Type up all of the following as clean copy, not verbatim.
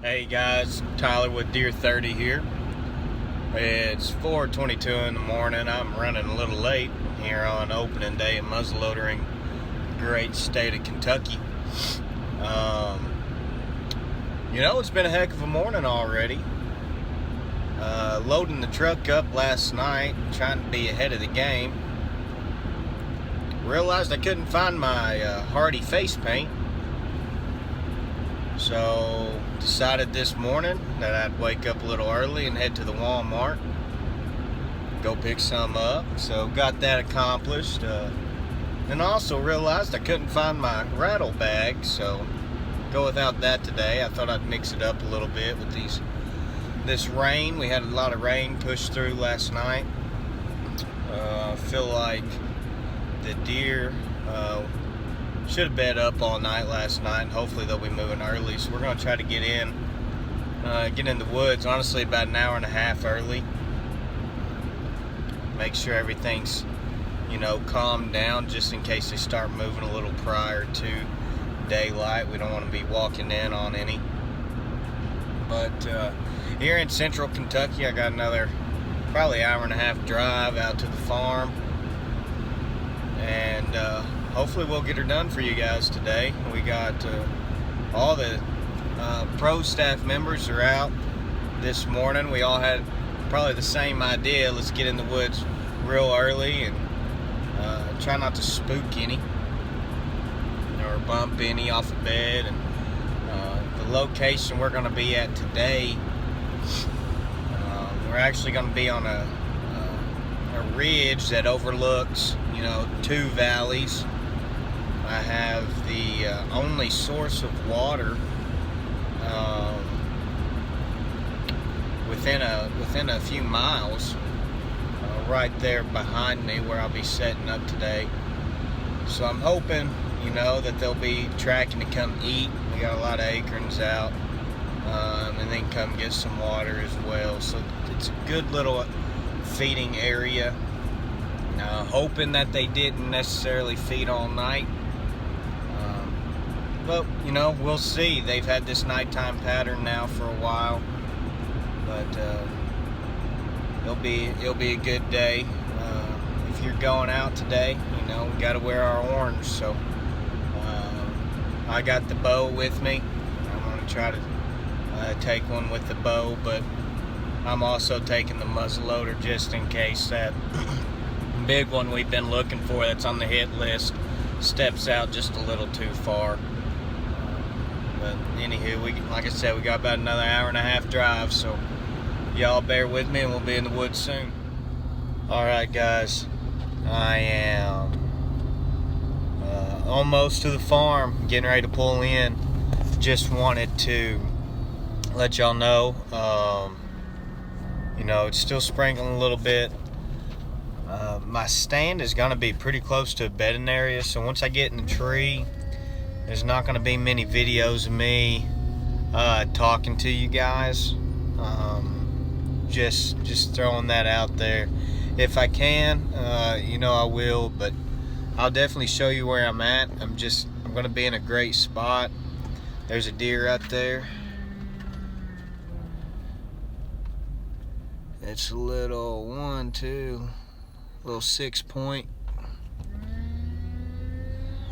Hey guys, Tyler with Deer 30 here. It's 4:22 in the morning. I'm running a little late here on opening day of muzzleloadering, great state of Kentucky. It's been a heck of a morning already. Loading the truck up last night, trying to be ahead of the game. Realized I couldn't find my Hardy face paint. So decided this morning that I'd wake up a little early and head to the Walmart, go pick some up. So got that accomplished. And also realized I couldn't find my rattle bag, so go without that today. I thought I'd mix it up a little bit with this rain. We had a lot of rain push through last night. I feel like the deer should have been up all night last night, and hopefully they'll be moving early. So we're going to try to get in the woods, honestly, about an hour and a half early. Make sure everything's, calmed down, just in case they start moving a little prior to daylight. We don't want to be walking in on any. But here in central Kentucky, I got another probably hour and a half drive out to the farm. And hopefully we'll get her done for you guys today. We got all the pro staff members are out this morning. We all had probably the same idea. Let's get in the woods real early and try not to spook any or bump any off the bed. And the location we're going to be at today, we're actually going to be on a ridge that overlooks two valleys. I have the only source of water within a few miles right there behind me where I'll be setting up today. So I'm hoping that they'll be tracking to come eat. We got a lot of acorns out, and then come get some water as well. So it's a good little feeding area. Hoping that they didn't necessarily feed all night. But, we'll see. They've had this nighttime pattern now for a while. But it'll be a good day. If you're going out today, we got to wear our orange. So I got the bow with me. I'm going to try to take one with the bow, but I'm also taking the muzzleloader just in case that big one we've been looking for that's on the hit list steps out just a little too far. But anywho, like I said, we got about another hour and a half drive, so y'all bear with me and we'll be in the woods soon. Alright guys, I am almost to the farm, getting ready to pull in. Just wanted to let y'all know, it's still sprinkling a little bit. My stand is going to be pretty close to a bedding area, so once I get in the tree, there's not going to be many videos of me talking to you guys. Just throwing that out there. If I can, I will, but I'll definitely show you where I'm at. I'm going to be in a great spot. There's a deer out there. It's a little little 6 point.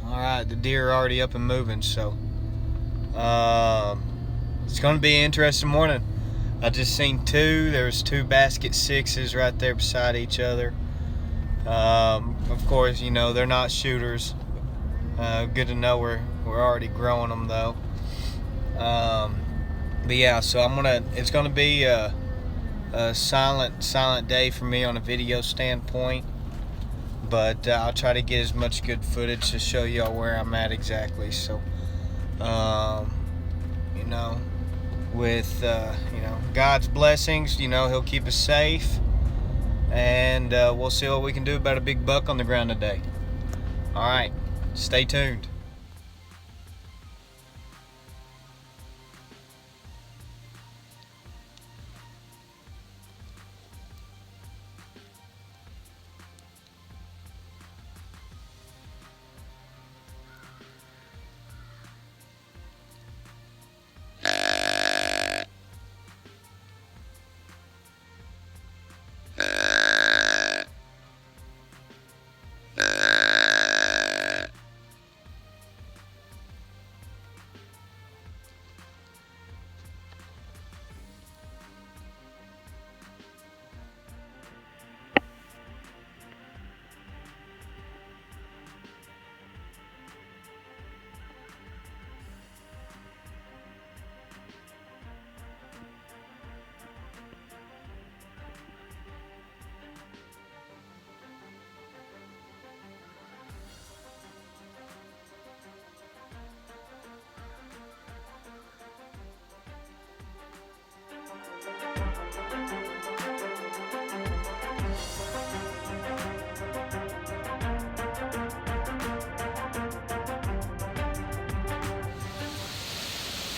Alright, the deer are already up and moving, so it's going to be an interesting morning. I just seen two. There's two basket sixes right there beside each other. Of course, they're not shooters. Good to know we're already growing them though. But yeah, so it's gonna be a silent day for me on a video standpoint, but I'll try to get as much good footage to show y'all where I'm at exactly. So with God's blessings, he'll keep us safe, and we'll see what we can do about a big buck on the ground today. Alright, stay tuned.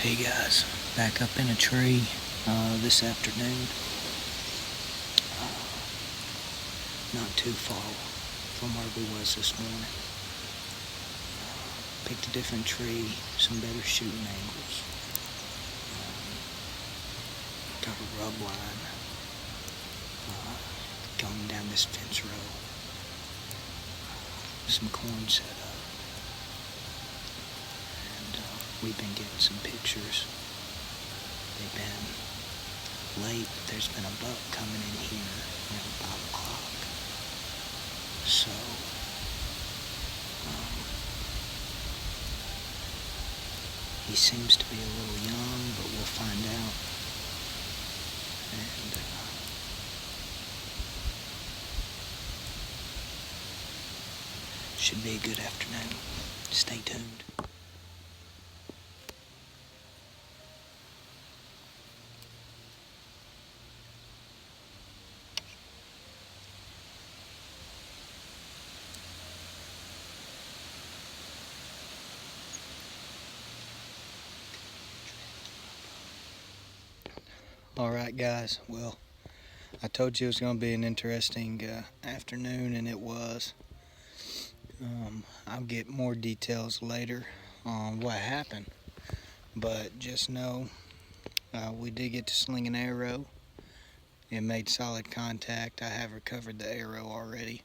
Hey guys, back up in a tree this afternoon. Not too far from where we was this morning. Picked a different tree, some better shooting angles. Got a rub line going down this fence row. Some corn set up. We've been getting some pictures. They've been late, but there's been a buck coming in here around 5 o'clock. So, he seems to be a little young, but we'll find out. And, should be a good afternoon. Stay tuned. Alright guys, well, I told you it was going to be an interesting afternoon, and it was. I'll get more details later on what happened, but just know we did get to sling an arrow. It made solid contact. I have recovered the arrow already.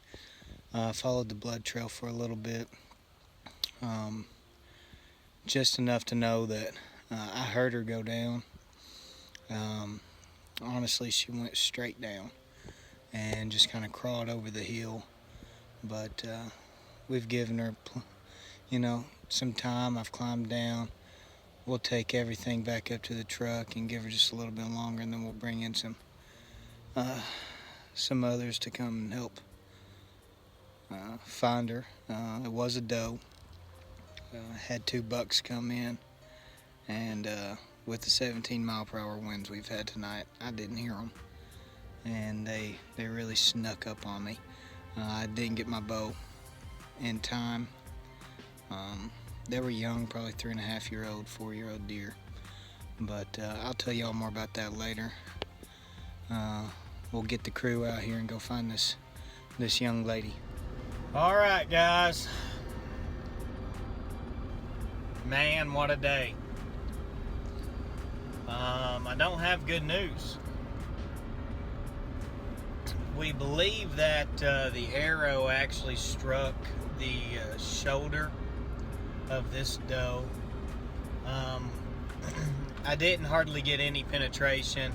Followed the blood trail for a little bit, just enough to know that I heard her go down. Honestly, she went straight down and just kind of crawled over the hill, but we've given her, some time. I've climbed down. We'll take everything back up to the truck and give her just a little bit longer, and then we'll bring in some others to come and help find her. It was a doe. Had 2 bucks come in, and with the 17-mile-per-hour winds we've had tonight, I didn't hear them, and they really snuck up on me. I didn't get my bow in time. They were young, probably 3.5-year-old, 4-year-old deer, but I'll tell y'all more about that later. We'll get the crew out here and go find this young lady. All right, guys. Man, what a day. I don't have good news. We believe that the arrow actually struck the shoulder of this doe. I didn't hardly get any penetration.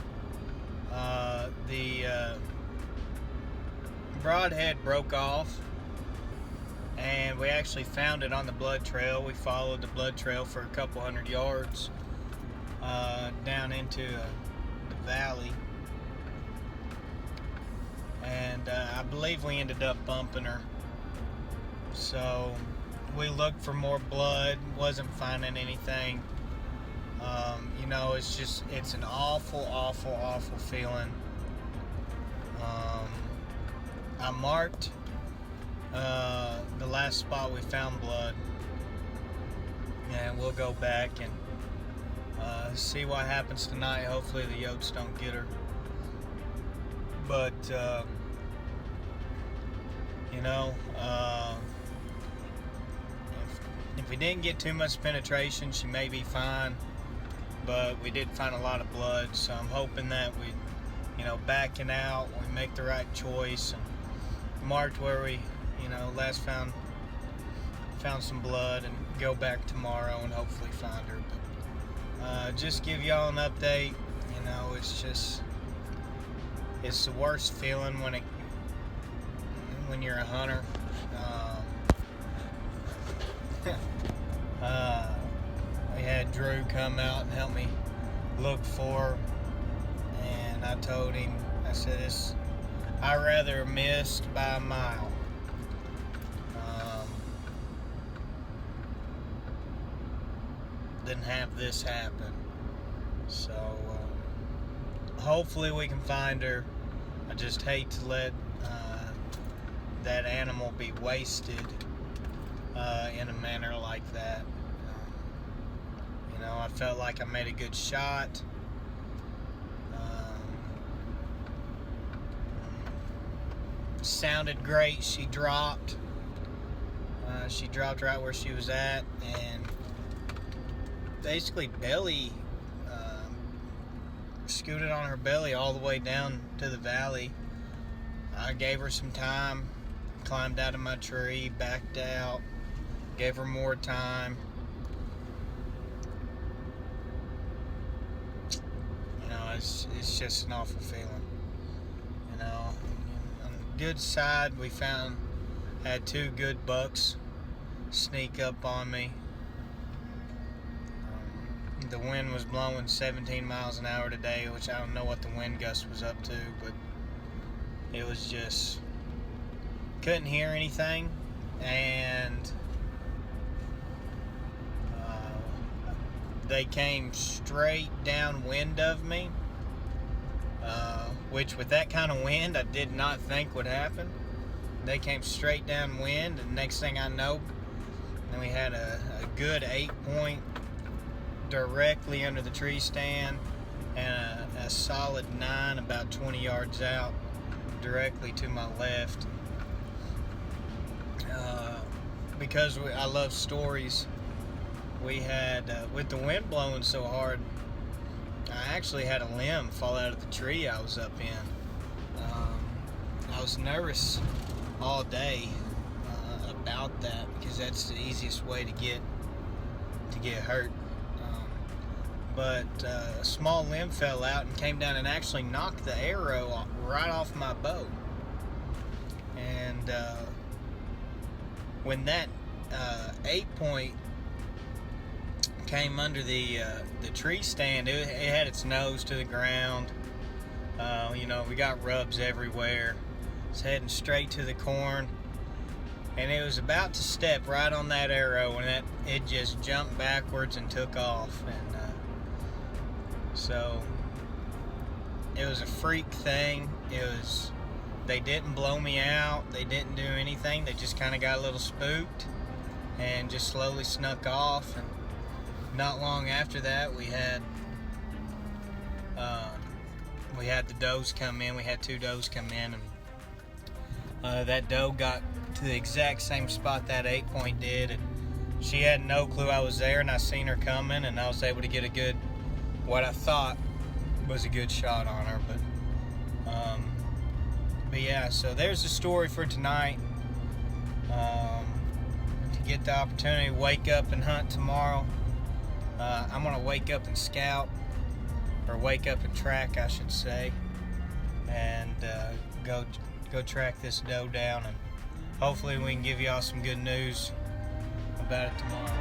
The broadhead broke off, and we actually found it on the blood trail. We followed the blood trail for a couple hundred yards down into the valley, and I believe we ended up bumping her. So we looked for more blood, wasn't finding anything. It's an awful feeling. I marked the last spot we found blood, and we'll go back and see what happens tonight. Hopefully the yotes don't get her, but if we didn't get too much penetration, she may be fine, but we did find a lot of blood, so I'm hoping that we, backing out, we make the right choice and marked where we, last found some blood, and go back tomorrow and hopefully find her. But just give y'all an update. It's the worst feeling when you're a hunter. We had Drew come out and help me look for her, and I told him, I said, I'd rather missed by a mile than have this happen. So hopefully we can find her. I just hate to let that animal be wasted in a manner like that. I felt like I made a good shot. Sounded great. She dropped. She dropped right where she was at, and basically belly scooted on her belly all the way down to the valley. I gave her some time, climbed out of my tree, backed out, gave her more time. It's just an awful feeling. On the good side, we had 2 good bucks sneak up on me. The wind was blowing 17 miles an hour today, which I don't know what the wind gust was up to, but it was just, couldn't hear anything, and they came straight downwind of me, which with that kind of wind I did not think would happen. They came straight downwind, and next thing I know, then we had a good 8-point directly under the tree stand, and a solid 9 about 20 yards out directly to my left. Because I love stories, we had, with the wind blowing so hard, I actually had a limb fall out of the tree I was up in. I was nervous all day about that, because that's the easiest way to get hurt. But a small limb fell out and came down and actually knocked the arrow right off my bow. And when that 8-point came under the tree stand, it had its nose to the ground. We got rubs everywhere. It's heading straight to the corn, and it was about to step right on that arrow, and it just jumped backwards and took off. And so it was a freak thing. They didn't blow me out. They didn't do anything. They just kind of got a little spooked and just slowly snuck off. And not long after that, we had the does come in. We had 2 does come in, and that doe got to the exact same spot that 8-point did, and she had no clue I was there, and I seen her coming, and I was able to get what I thought was a good shot on her. But yeah, so there's the story for tonight. To get the opportunity to wake up and hunt tomorrow, I'm gonna wake up and scout, or wake up and track, I should say, and go track this doe down, and hopefully we can give y'all some good news about it tomorrow.